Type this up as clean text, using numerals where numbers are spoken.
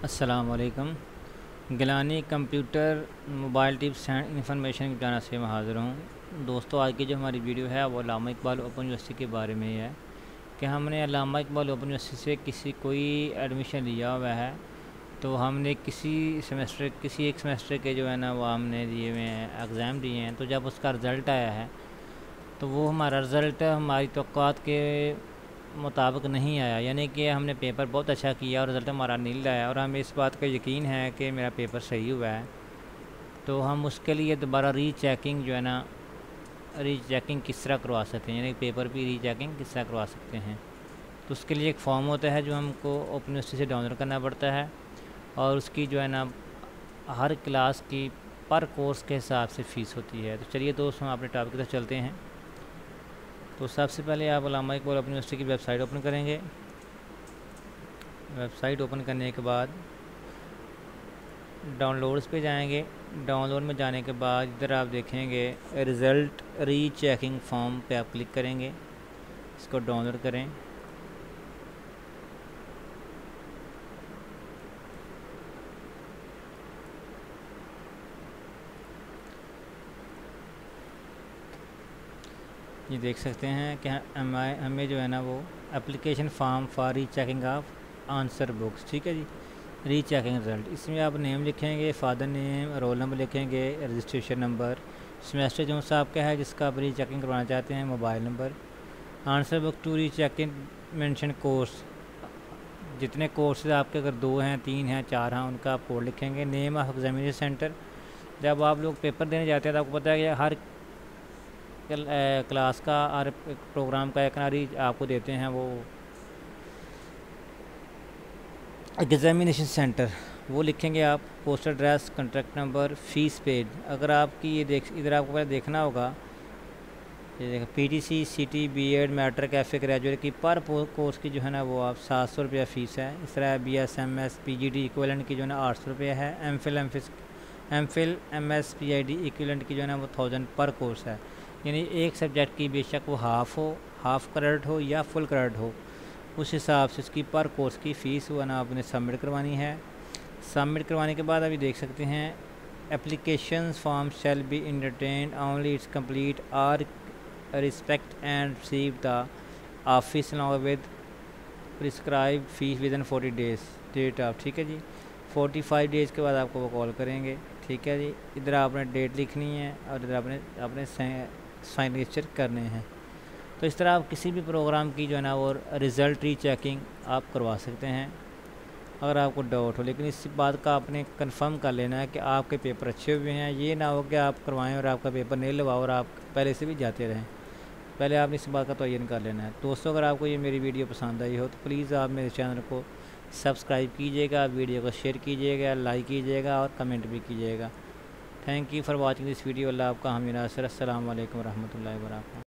अस्सलामुअलैकुम। Gilani computer mobile tips and information की जाना से मैं हाज़िर हूँ। दोस्तों, आज की जो हमारी वीडियो है वो अल्लामा इकबाल ओपन यूनिवर्सिटी के बारे में ही है कि हमने अल्लामा इकबाल ओपन यूनिवर्सिटी से कोई एडमिशन लिया हुआ है, तो हमने किसी एक सेमेस्टर के जो है ना वो हमने दिए हुए हैं, एग्ज़ाम दिए हैं। तो जब उसका रिज़ल्ट आया है तो वो हमारा रिज़ल्ट हमारी तवक्कुआत के मुताबिक नहीं आया, यानी कि हमने पेपर बहुत अच्छा किया और रिज़ल्ट हमारा नील आया और हमें इस बात का यकीन है कि मेरा पेपर सही हुआ है। तो हम उसके लिए दोबारा रीचेकिंग जो है ना रीचेकिंग किस तरह करवा सकते हैं, यानी पेपर की रीचेकिंग किस तरह करवा सकते हैं। तो उसके लिए एक फॉर्म होता है जो हमको ओपन यूनिवर्सिटी से डाउनलोड करना पड़ता है और उसकी जो है ना हर क्लास की पर कोर्स के हिसाब से फ़ीस होती है। तो चलिए दोस्तों, हम अपने टॉपिक की तरफ चलते हैं। तो सबसे पहले आप अल्लामा इकबाल ओपन यूनिवर्सिटी की वेबसाइट ओपन करेंगे। वेबसाइट ओपन करने के बाद डाउनलोड्स पे जाएंगे। डाउनलोड में जाने के बाद इधर आप देखेंगे रिज़ल्ट रीचेकिंग फॉर्म पे आप क्लिक करेंगे, इसको डाउनलोड करें। ये देख सकते हैं कि हमें जो है ना वो application form for rechecking of answer books, ठीक है जी, रीचेकिंग रिज़ल्ट। इसमें आप नेम लिखेंगे, फादर नेम, रोल नंबर लिखेंगे, रजिस्ट्रेशन नंबर, सेमेस्टर जो सा आपका है जिसका आप रीचेकिंग करवाना चाहते हैं, mobile number, answer book to rechecking mention course, जितने कोर्सेज आपके अगर 2 हैं, 3 हैं, 4 हैं, उनका आप कोड लिखेंगे, नेम ऑफ एग्जामिनेशन सेंटर। जब आप लोग पेपर देने जाते हैं तो आपको पता है कि हर क्लास का हर प्रोग्राम का एक नारी आपको देते हैं वो एग्जामिनेशन सेंटर, वो लिखेंगे आप, post address, contact number, fees paid. अगर आपकी इधर आपको पहले देखना होगा, ये देखो पीटीसी, सीटी, बीएड, मैट्रिक, एफए, ग्रेजुएट की पर कोर्स की जो है ना वो आप 700 रुपया फ़ीस है। इस तरह बीएसएमएस, पीजीडी इक्विवेलेंट की जो है ना 800 रुपया है। एमफिल एमएस पीआईडी इक्विवेलेंट की जो है ना वो 1000 पर कोर्स है। यानी एक सब्जेक्ट की बेशक वो हाफ़ क्रेडिट हो या फुल क्रेडिट हो, उस हिसाब से उसकी पर कोर्स की फ़ीस वो ना आपने सबमिट करवानी है। सबमिट करवाने के बाद अभी देख सकते हैं application form shall be entertain only its complete are respect and receive the office along with prescribe fees within 40 days date of, ठीक है जी। 45 डेज़ के बाद आपको वो कॉल करेंगे, ठीक है जी। इधर आपने डेट लिखनी है और इधर आपने साइनेचर करने हैं। तो इस तरह आप किसी भी प्रोग्राम की जो है ना वो रिज़ल्ट रीचेकिंग आप करवा सकते हैं अगर आपको डाउट हो, लेकिन इस बात का आपने कंफर्म कर लेना है कि आपके पेपर अच्छे हुए हैं। ये ना हो कि आप करवाएं और आपका पेपर नहीं लगाओ और आप पहले से भी जाते रहें। पहले आपने इस बात का तयन कर लेना है। दोस्तों, अगर आपको ये मेरी वीडियो पसंद आई हो तो प्लीज़ आप मेरे चैनल को सब्सक्राइब कीजिएगा, वीडियो को शेयर कीजिएगा, लाइक कीजिएगा और कमेंट भी कीजिएगा। Thank you for watching this video. Allah आपका हामी नासिर। अस्सलाम वालेकुम रहमतुल्लाहि व बरकातहू।